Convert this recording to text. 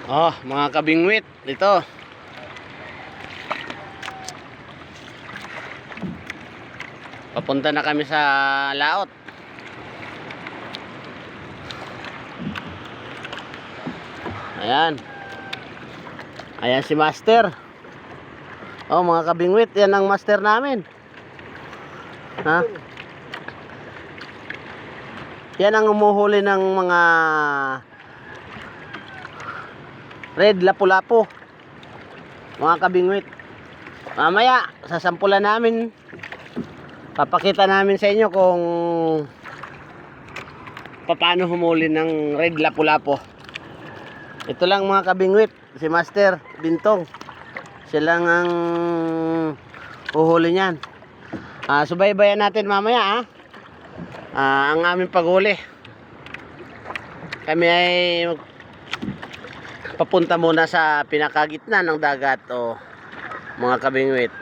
Oh, mga kabingwit, ito. Papunta na kami sa laot. Ayan. Ayan si Master. Oh, mga kabingwit, yan ang master namin. Ha? Yan ang umuhuli ng mga red lapu-lapu, mga kabingwit. Mamaya sasampulan namin, papakita namin sa inyo kung paano humuli ng red lapu-lapu. Ito lang mga kabingwit, si Master Bintong, silang ang uhuli niyan. Subaybayan natin mamaya ang aming paghuli. Kami ay papunta muna sa pinakagitna ng dagat, mga kabingwit.